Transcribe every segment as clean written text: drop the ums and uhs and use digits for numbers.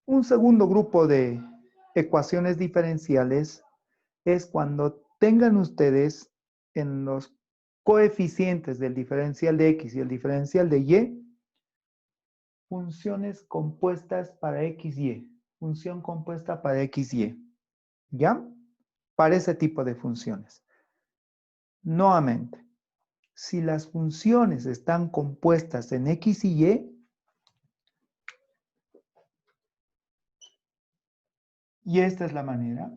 Un segundo grupo de ecuaciones diferenciales es cuando tengan ustedes en los coeficientes del diferencial de x y el diferencial de y funciones compuestas para x, y. Función compuesta para x, y. ¿Ya? Para ese tipo de funciones. Nuevamente, si las funciones están compuestas en x y y esta es la manera.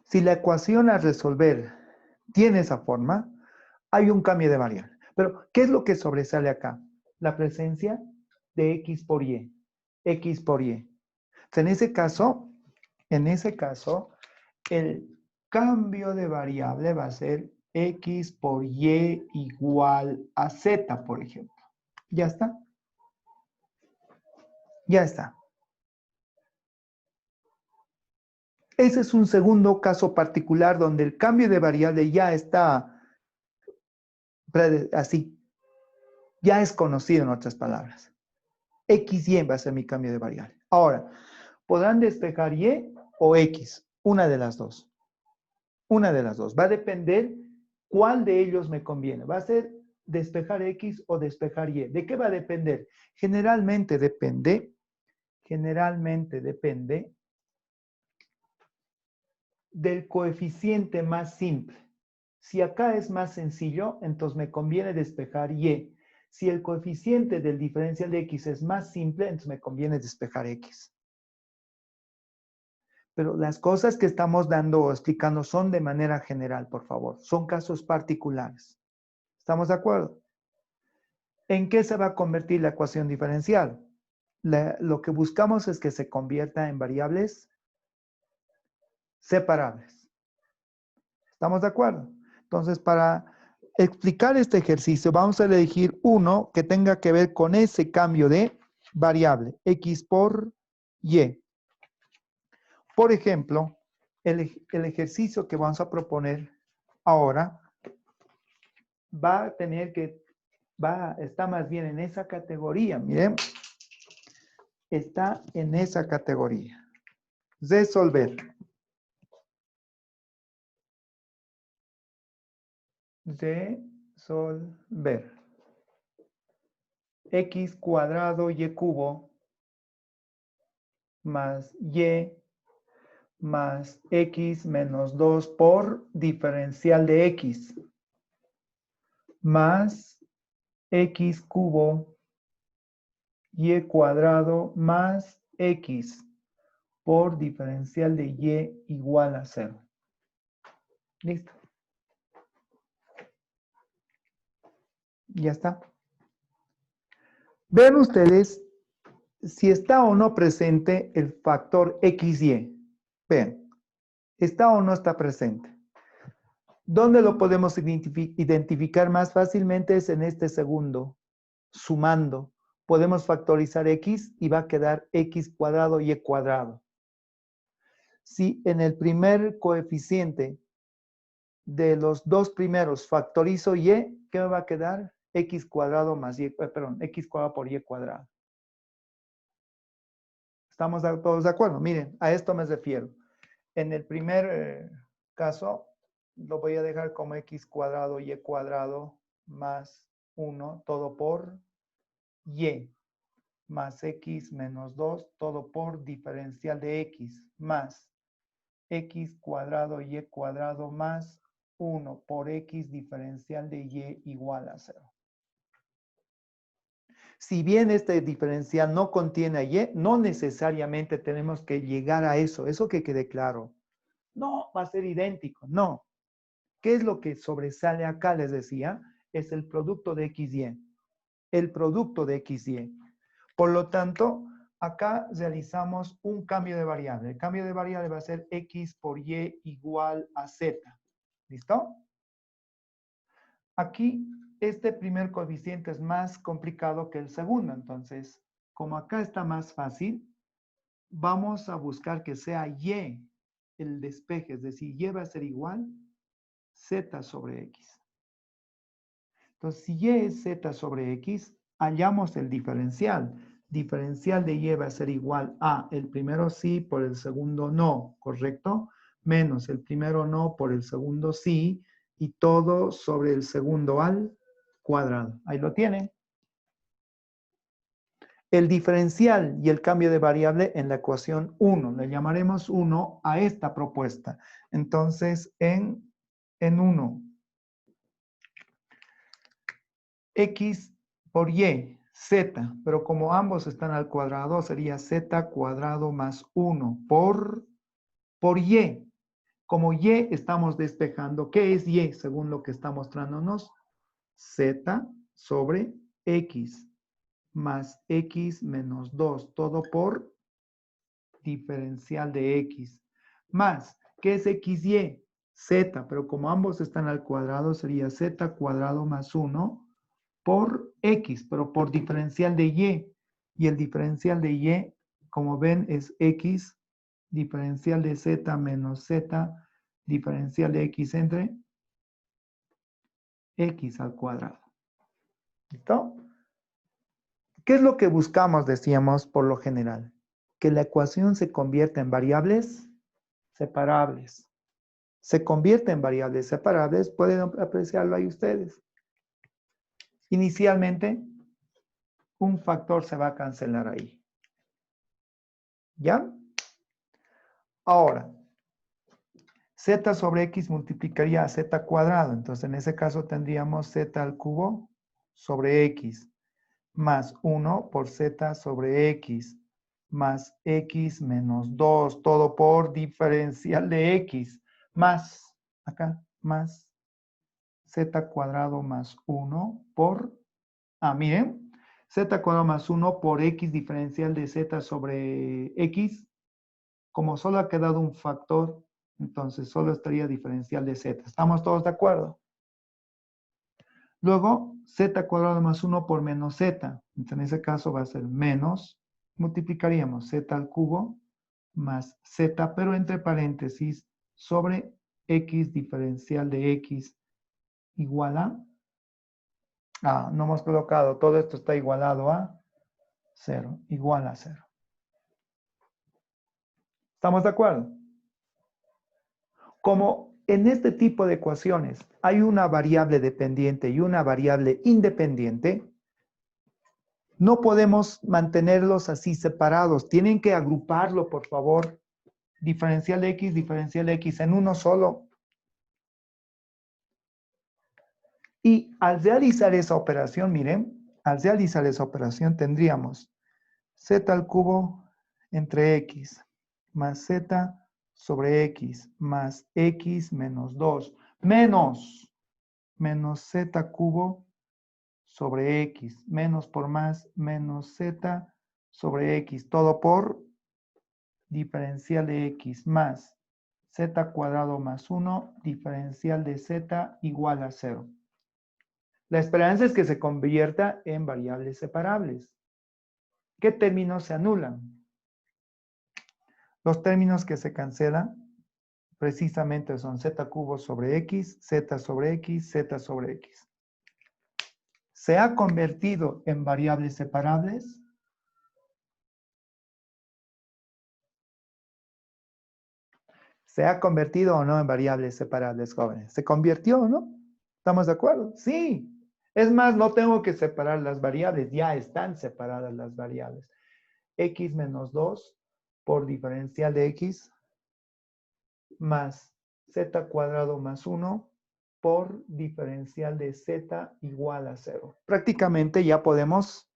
Si la ecuación a resolver tiene esa forma, hay un cambio de variable. Pero, ¿qué es lo que sobresale acá? La presencia de x por y. X por y. En ese caso, el cambio de variable va a ser x por y igual a z, por ejemplo. ¿Ya está? Ya está. Ese es un segundo caso particular donde el cambio de variable ya está así, ya es conocido en otras palabras. X, y va a ser mi cambio de variable. Ahora, podrán despejar y o x, una de las dos. Una de las dos. Va a depender cuál de ellos me conviene. Va a ser despejar x o despejar y. ¿De qué va a depender? Generalmente depende del coeficiente más simple. Si acá es más sencillo, entonces me conviene despejar y. Si el coeficiente del diferencial de x es más simple, entonces me conviene despejar x. Pero las cosas que estamos dando o explicando son de manera general, por favor. Son casos particulares. ¿Estamos de acuerdo? ¿En qué se va a convertir la ecuación diferencial? Lo que buscamos es que se convierta en variables separables. ¿Estamos de acuerdo? Entonces, para explicar este ejercicio, vamos a elegir uno que tenga que ver con ese cambio de variable, x por y. Por ejemplo, el ejercicio que vamos a proponer ahora está más bien en esa categoría, miren, está en esa categoría. Resolver. Resolver. X cuadrado y cubo más y más x menos 2 por diferencial de x más x cubo y cuadrado más x por diferencial de y igual a 0. ¿Listo? Ya está. Vean ustedes si está o no presente el factor XY. Vean, ¿está o no está presente? ¿Dónde lo podemos identificar más fácilmente? Es en este segundo, sumando. Podemos factorizar x y va a quedar x cuadrado y cuadrado. Si en el primer coeficiente de los dos primeros factorizo y, ¿qué me va a quedar? X cuadrado más y, x cuadrado por y cuadrado. ¿Estamos todos de acuerdo? Miren, a esto me refiero. En el primer caso, lo voy a dejar como x cuadrado y cuadrado más 1, todo por y, más x menos 2, todo por diferencial de x, más x cuadrado y cuadrado más 1 por x diferencial de y igual a 0. Si bien este diferencial no contiene a y, no necesariamente tenemos que llegar a eso que quede claro. No, va a ser idéntico, no. ¿Qué es lo que sobresale acá? Les decía, es el producto de x y. El producto de x y. Por lo tanto, acá realizamos un cambio de variable. El cambio de variable va a ser x por y igual a z. ¿Listo? Aquí, este primer coeficiente es más complicado que el segundo. Entonces, como acá está más fácil, vamos a buscar que sea y el despeje. Es decir, y va a ser igual z sobre x. Entonces, si y es z sobre x, hallamos el diferencial. Diferencial de y va a ser igual a el primero sí por el segundo no, ¿correcto? Menos el primero no por el segundo sí, y todo sobre el segundo al cuadrado. Ahí lo tienen. El diferencial y el cambio de variable en la ecuación 1. Le llamaremos 1 a esta propuesta. Entonces, en 1, x por y, z, pero como ambos están al cuadrado, sería z cuadrado más 1 por y. Como y estamos despejando, ¿qué es y según lo que está mostrándonos? Z sobre x más x menos 2, todo por diferencial de x. Más, ¿qué es xy? Z, pero como ambos están al cuadrado, sería z cuadrado más 1 por x, pero por diferencial de y. Y el diferencial de y, como ven, es x, diferencial de z menos z, diferencial de x entre x al cuadrado. ¿Listo? ¿Qué es lo que buscamos, decíamos, por lo general? Que la ecuación se convierta en variables separables. Se convierte en variables separables, pueden apreciarlo ahí ustedes. Inicialmente, un factor se va a cancelar ahí. ¿Ya? Ahora, z sobre x multiplicaría a z cuadrado. Entonces, en ese caso tendríamos z al cubo sobre x más 1 por z sobre x más x menos 2, todo por diferencial de x, más, acá, más z cuadrado más 1 por, miren, z cuadrado más 1 por x diferencial de z sobre x. Como solo ha quedado un factor, entonces solo estaría diferencial de z. ¿Estamos todos de acuerdo? Luego, z cuadrado más 1 por menos z. Entonces, en ese caso va a ser menos, multiplicaríamos z al cubo más z, pero entre paréntesis, sobre x diferencial de x igual a, no hemos colocado, todo esto está igualado a 0, igual a 0. ¿Estamos de acuerdo? Como en este tipo de ecuaciones hay una variable dependiente y una variable independiente, no podemos mantenerlos así separados. Tienen que agruparlo, por favor. Diferencial de x en uno solo. Y al realizar esa operación, miren, al realizar esa operación tendríamos z al cubo entre x más z sobre x más x menos 2 menos z cubo sobre x, menos por más, menos z sobre x, todo por diferencial de x más z cuadrado más 1, diferencial de z igual a 0. La esperanza es que se convierta en variables separables. ¿Qué términos se anulan? Los términos que se cancelan precisamente son z cubo sobre x, z sobre x, z sobre x. ¿Se ha convertido en variables separables? ¿Se ha convertido o no en variables separables, jóvenes? ¿Se convirtió o no? ¿Estamos de acuerdo? Sí. Es más, no tengo que separar las variables, ya están separadas las variables. X menos 2 por diferencial de x más z cuadrado más 1 por diferencial de z igual a 0. Prácticamente ya podemos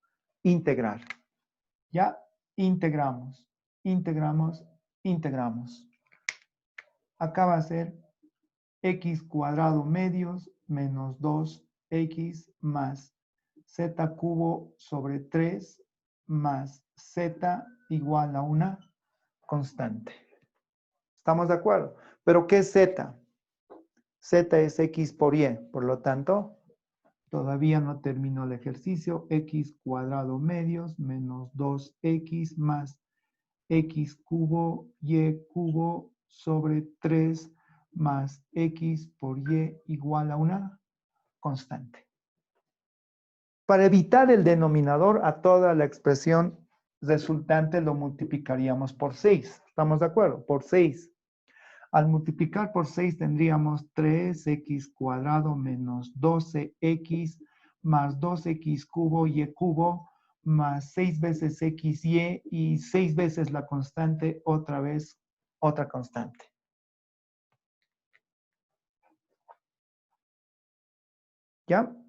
integrar. Ya integramos, integramos, integramos. Acá va a ser x cuadrado medios menos 2x más z cubo sobre 3 más z igual a una constante. ¿Estamos de acuerdo? ¿Pero qué es z? Z es x por y, por lo tanto, todavía no terminó el ejercicio. X cuadrado medios menos 2x más x cubo y cubo sobre 3 más x por y igual a una constante. Para evitar el denominador, a toda la expresión resultante lo multiplicaríamos por 6. ¿Estamos de acuerdo? Por 6. Al multiplicar por 6 tendríamos 3x cuadrado menos 12x más 2x cubo y cubo más 6 veces xy y 6 veces la constante, otra vez otra constante. ¿Ya?